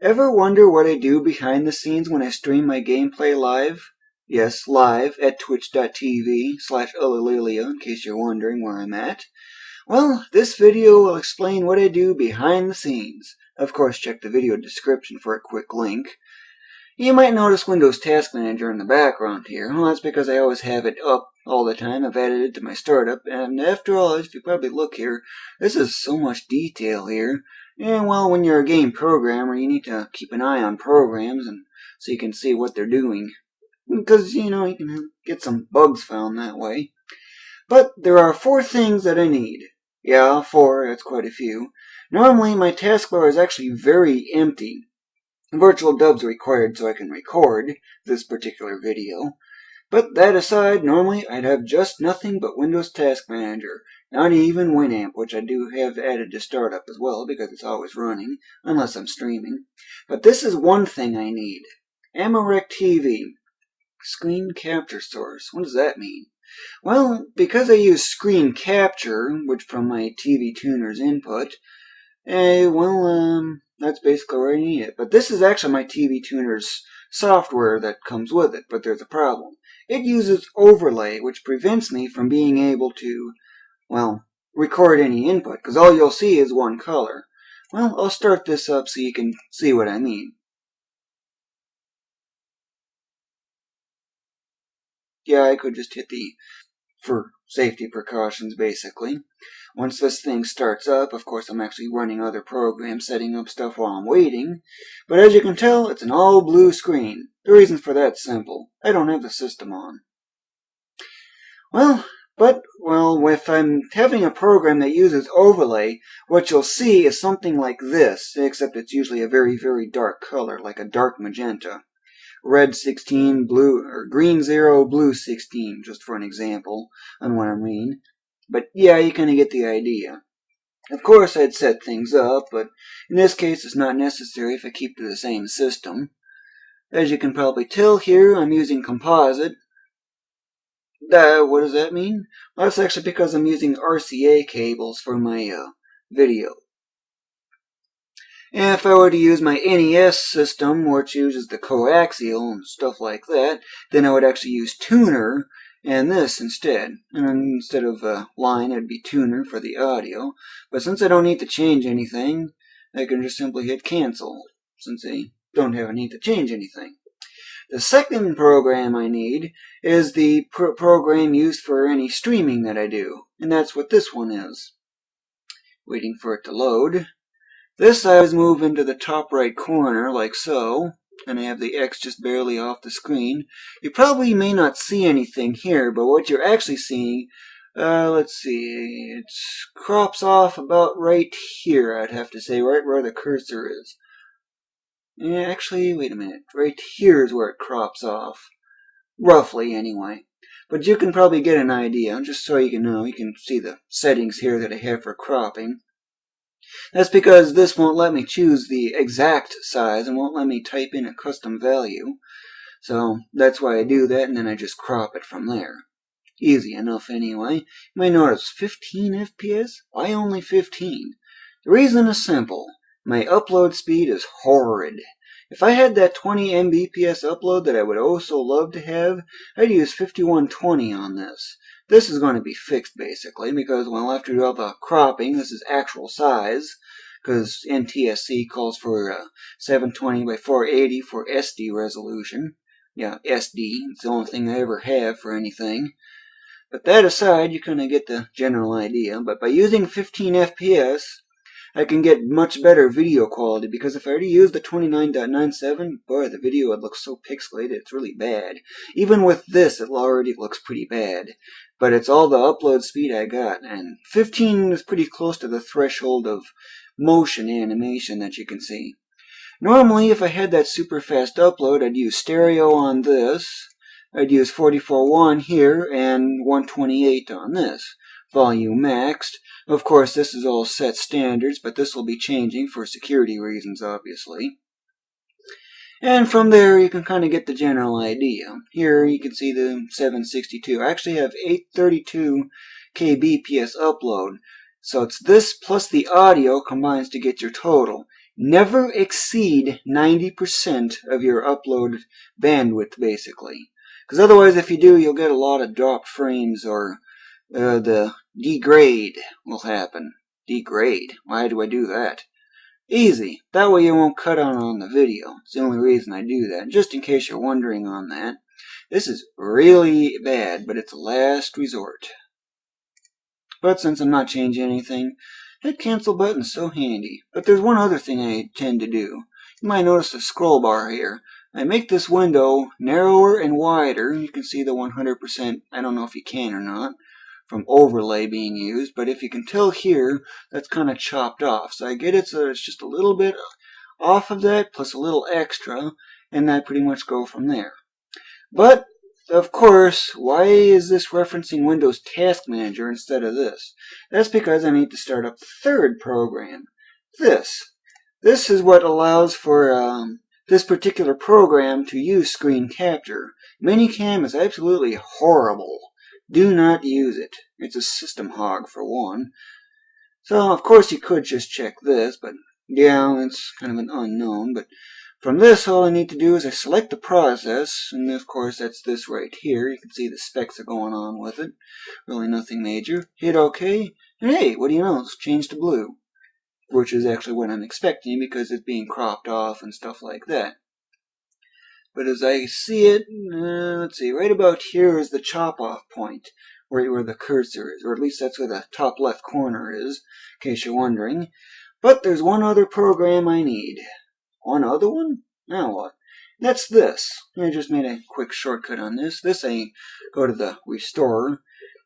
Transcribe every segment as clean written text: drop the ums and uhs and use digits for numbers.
Ever wonder what I do behind the scenes when I stream my gameplay live? Yes, live at twitch.tv/Ulillillia, in case you're wondering where I'm at. Well, this video will explain what I do behind the scenes. Of course, check the video description for a quick link. You might notice Windows Task Manager in the background here. Well, that's because I always have it up all the time. I've added it to my startup, and after all, if you probably look here, this is so much detail here. And well, when you're a game programmer, you need to keep an eye on programs and so you can see what they're doing. Because, you can get some bugs found that way. But there are 4 things that I need. Yeah, 4, that's quite a few. Normally, my taskbar is actually very empty. Virtual dubs are required so I can record this particular video. But that aside, normally I'd have just nothing but Windows Task Manager. Not even Winamp, which I do have added to startup as well because it's always running, unless I'm streaming. But this is one thing I need. AmaRecTV. Screen Capture Source. What does that mean? Well, because I use Screen Capture, which from my TV tuner's input, that's basically where I need it. But this is actually my TV tuner's software that comes with it, but there's a problem. It uses overlay, which prevents me from being able to, record any input, because all you'll see is one color. Well, I'll start this up so you can see what I mean. Yeah, I could just hit for safety precautions, basically. Once this thing starts up, of course I'm actually running other programs, setting up stuff while I'm waiting. But as you can tell, it's an all blue screen. The reason for that's simple. I don't have the system on. If I'm having a program that uses overlay, what you'll see is something like this, except it's usually a very, very dark color, like a dark magenta. Red 16, blue, or green 0, blue 16, just for an example on what I mean. But yeah, you kind of get the idea. Of course, I'd set things up, but in this case, it's not necessary if I keep to the same system. As you can probably tell here, I'm using composite. What does that mean? Well, that's actually because I'm using RCA cables for my video. And if I were to use my NES system, which uses the coaxial and stuff like that, then I would actually use tuner and this instead. And instead of line, it'd be tuner for the audio. But since I don't need to change anything, I can just simply hit cancel, since I don't have a need to change anything. The second program I need is the program used for any streaming that I do. And that's what this one is. Waiting for it to load. This I was moved into the top right corner, like so, and I have the X just barely off the screen. You probably may not see anything here, but what you're actually seeing, let's see, it crops off about right here, I'd have to say, right where the cursor is. Yeah, actually, wait a minute, right here is where it crops off. Roughly, anyway. But you can probably get an idea, just so you can know. You can see the settings here that I have for cropping. That's because this won't let me choose the exact size and won't let me type in a custom value. So that's why I do that, and then I just crop it from there. Easy enough anyway. You may notice 15 FPS? Why only 15? The reason is simple. My upload speed is horrid. If I had that 20 Mbps upload that I would so love to have, I'd use 5120 on this. This is going to be fixed, basically, because, after you do all the cropping, this is actual size, because NTSC calls for 720 by 480 for SD resolution. Yeah, SD, it's the only thing I ever have for anything. But that aside, you kind of get the general idea. But by using 15 FPS, I can get much better video quality, because if I already use the 29.97, boy, the video would look so pixelated, it's really bad. Even with this, it already looks pretty bad. But it's all the upload speed I got, and 15 is pretty close to the threshold of motion animation that you can see. Normally, if I had that super fast upload, I'd use stereo on this, I'd use 44.1 here, and 128 on this. Volume maxed. Of course, this is all set standards, but this will be changing for security reasons, obviously. And from there, you can kind of get the general idea. Here, you can see the 762. I actually have 832 kbps upload. So it's this plus the audio combines to get your total. never exceed 90% of your upload bandwidth, basically. Because otherwise, if you do, you'll get a lot of dropped frames, or the degrade will happen. Degrade? Why do I do that? Easy. That way you won't cut out on the video. It's the only reason I do that. Just in case you're wondering on that. This is really bad, but it's a last resort. But since I'm not changing anything, that cancel button's so handy. But there's one other thing I tend to do. You might notice the scroll bar here. I make this window narrower and wider. You can see the 100%, I don't know if you can or not, from overlay being used, but if you can tell here, that's kind of chopped off. So I get it so it's just a little bit off of that, plus a little extra, and that pretty much go from there. But, of course, why is this referencing Windows Task Manager instead of this? That's because I need to start up the third program. This is what allows for this particular program to use screen capture. Minicam is absolutely horrible. Do not use it. It's a system hog, for one. So, of course, you could just check this, but yeah, it's kind of an unknown. But from this, all I need to do is I select the process, and of course, that's this right here. You can see the specs are going on with it. Really nothing major. Hit OK, and hey, what do you know? It's changed to blue, which is actually what I'm expecting because it's being cropped off and stuff like that. But as I see it, let's see, right about here is the chop-off point, where the cursor is, or at least that's where the top left corner is, in case you're wondering. But there's one other program I need. One other one? Now what? That's this. I just made a quick shortcut on this. This I go to the Restorer,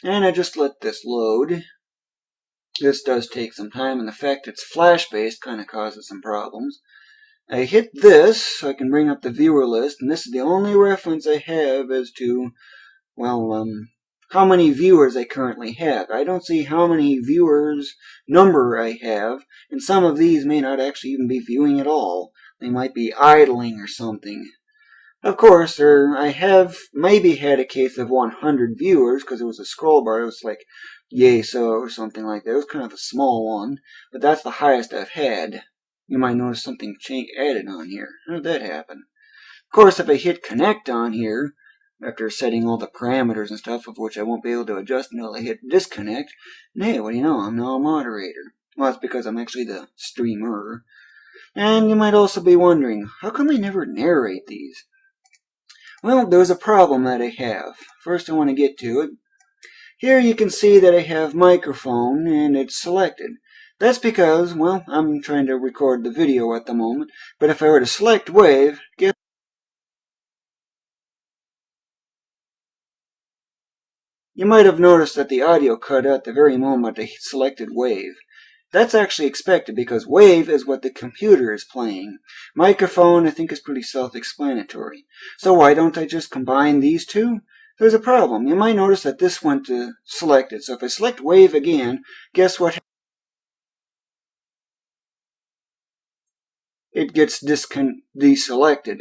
and I just let this load. This does take some time, and the fact it's flash-based kind of causes some problems. I hit this so I can bring up the viewer list, and this is the only reference I have as to, well, how many viewers I currently have. I don't see how many viewers number I have, and some of these may not actually even be viewing at all. They might be idling or something. Of course, I have maybe had a case of 100 viewers, because it was a scroll bar. It was like, yay, so, or something like that. It was kind of a small one, but that's the highest I've had. You might notice something added on here. How did that happen? Of course, if I hit connect on here, after setting all the parameters and stuff, of which I won't be able to adjust until I hit disconnect, and hey, what do you know, I'm now a moderator. Well, that's because I'm actually the streamer. And you might also be wondering, how come I never narrate these? Well, there's a problem that I have. First, I want to get to it. Here you can see that I have microphone, and it's selected. That's because, well, I'm trying to record the video at the moment, but if I were to select wave, you might have noticed that the audio cut out the very moment I selected wave. That's actually expected because wave is what the computer is playing. Microphone, I think, is pretty self-explanatory. So why don't I just combine these two? There's a problem. You might notice that this went to selected. So if I select wave again, guess what happens? It gets deselected,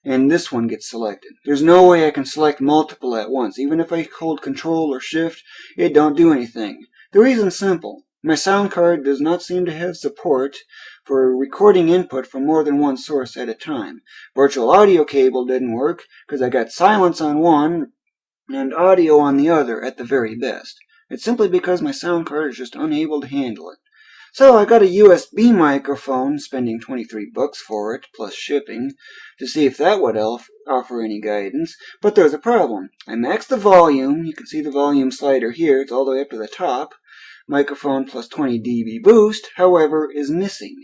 and this one gets selected. There's no way I can select multiple at once. Even if I hold Control or Shift, it don't do anything. The reason's simple. My sound card does not seem to have support for recording input from more than one source at a time. Virtual audio cable didn't work because I got silence on one and audio on the other at the very best. It's simply because my sound card is just unable to handle it. So I got a USB microphone, spending 23 bucks for it, plus shipping, to see if that would offer any guidance. But there's a problem. I maxed the volume. You can see the volume slider here. It's all the way up to the top. Microphone plus 20 dB boost, however, is missing.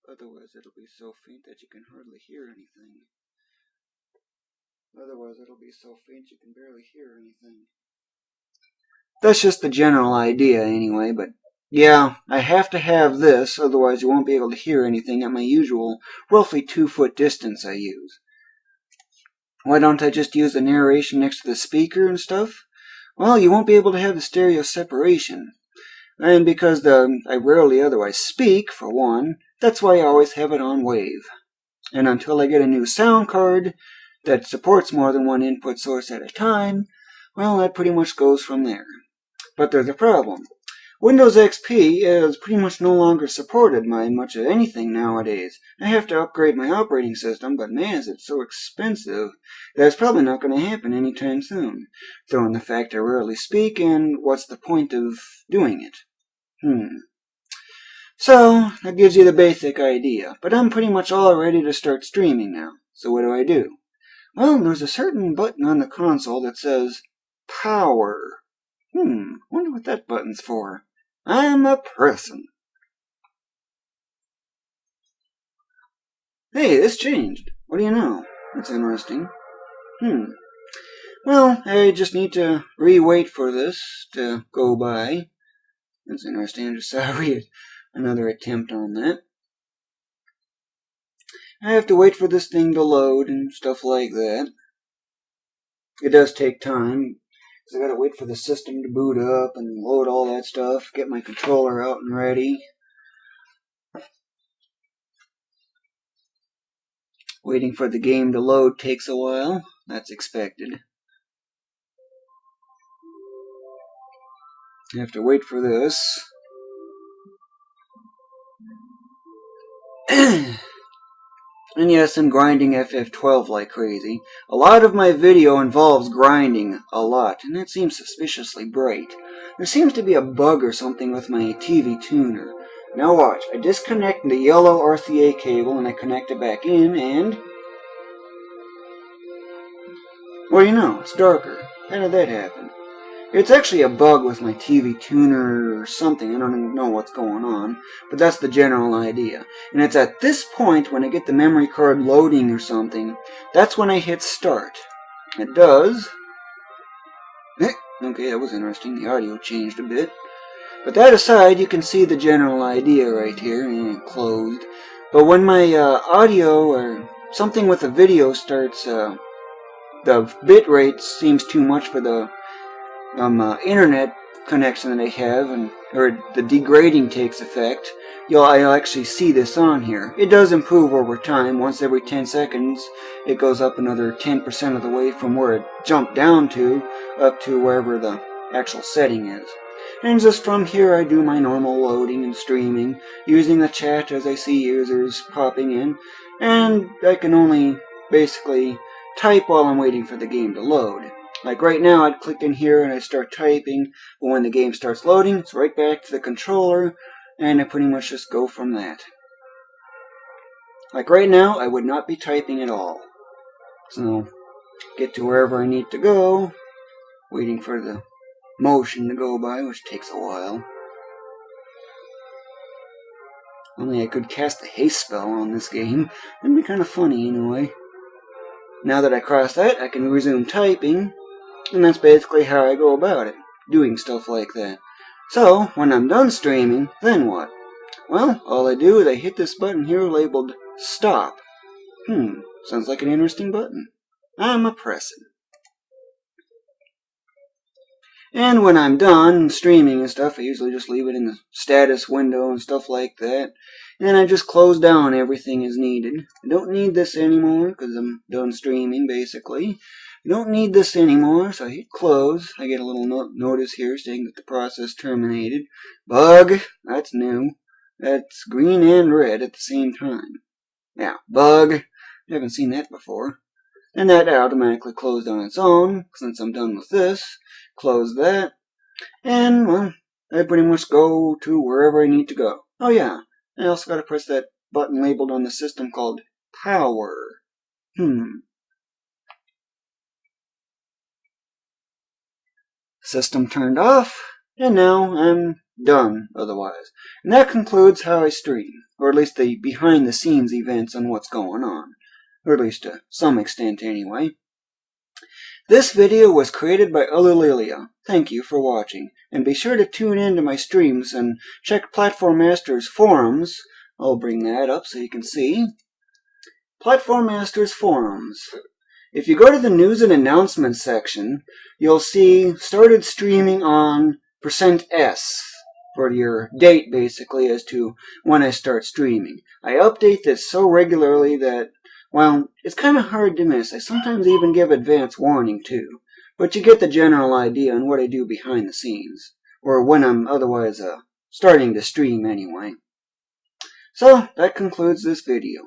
Otherwise, it'll be so faint that you can hardly hear anything. That's just the general idea, anyway, but yeah, I have to have this, otherwise you won't be able to hear anything at my usual roughly 2-foot distance I use. Why don't I just use the narration next to the speaker and stuff? Well, you won't be able to have the stereo separation. And because I rarely otherwise speak, for one, that's why I always have it on wave. And until I get a new sound card that supports more than one input source at a time, well, that pretty much goes from there. But there's a problem. Windows XP is pretty much no longer supported by much of anything nowadays. I have to upgrade my operating system, but man, is it so expensive that it's probably not going to happen anytime soon. Throw in the fact I rarely speak, and what's the point of doing it? So, that gives you the basic idea, but I'm pretty much all ready to start streaming now. So what do? Well, there's a certain button on the console that says Power. Wonder what that button's for. I'm a person. Hey, this changed. What do you know? That's interesting. Well, I just need to re-wait for this to go by. That's interesting. I just saw another attempt on that. I have to wait for this thing to load and stuff like that. It does take time, because I gotta wait for the system to boot up and load all that stuff, get my controller out and ready. Waiting for the game to load takes a while. That's expected. I have to wait for this. And yes, I'm grinding FF12 like crazy. A lot of my video involves grinding a lot, and it seems suspiciously bright. There seems to be a bug or something with my TV tuner. Now watch, I disconnect the yellow RCA cable and I connect it back in, and... well, you know, it's darker. How did that happen? It's actually a bug with my TV tuner or something. I don't even know what's going on, but that's the general idea. And it's at this point, when I get the memory card loading or something, that's when I hit start. It does. Okay, that was interesting. The audio changed a bit. But that aside, you can see the general idea right here, and closed. But when my audio or something with the video starts, the bit rate seems too much for the internet connection that I have, or the degrading takes effect, I'll actually see this on here. It does improve over time. Once every 10 seconds, it goes up another 10% of the way from where it jumped down to, up to wherever the actual setting is. And just from here, I do my normal loading and streaming, using the chat as I see users popping in, and I can only basically type while I'm waiting for the game to load. Like right now, I'd click in here and I start typing, but when the game starts loading, it's right back to the controller, and I pretty much just go from that. Like right now, I would not be typing at all. So, get to wherever I need to go, waiting for the motion to go by, which takes a while. Only I could cast a haste spell on this game. It'd be kind of funny anyway. Now that I crossed that, I can resume typing. And that's basically how I go about it, doing stuff like that. So, when I'm done streaming, then what? Well, all I do is I hit this button here labeled Stop. Sounds like an interesting button. I'm a pressing. And when I'm done streaming and stuff, I usually just leave it in the status window and stuff like that. And I just close down everything as needed. I don't need this anymore because I'm done streaming, basically. I don't need this anymore, so I hit close. I get a little notice here saying that the process terminated. Bug, that's new. That's green and red at the same time. Yeah, bug. I haven't seen that before. And that automatically closed on its own, since I'm done with this. Close that. And, well, I pretty much go to wherever I need to go. Oh yeah, I also gotta press that button labeled on the system called Power. System turned off, and now I'm done otherwise. And that concludes how I stream, or at least the behind-the-scenes events on what's going on. Or at least to some extent anyway. This video was created by Ulillillia. Thank you for watching, and be sure to tune in to my streams and check Platform Master's forums. I'll bring that up so you can see. Platform Master's forums. If you go to the news and announcements section, you'll see started streaming on %S for your date, basically, as to when I start streaming. I update this so regularly that, well, it's kind of hard to miss. I sometimes even give advance warning, too. But you get the general idea on what I do behind the scenes. or when I'm otherwise starting to stream anyway. So that concludes this video.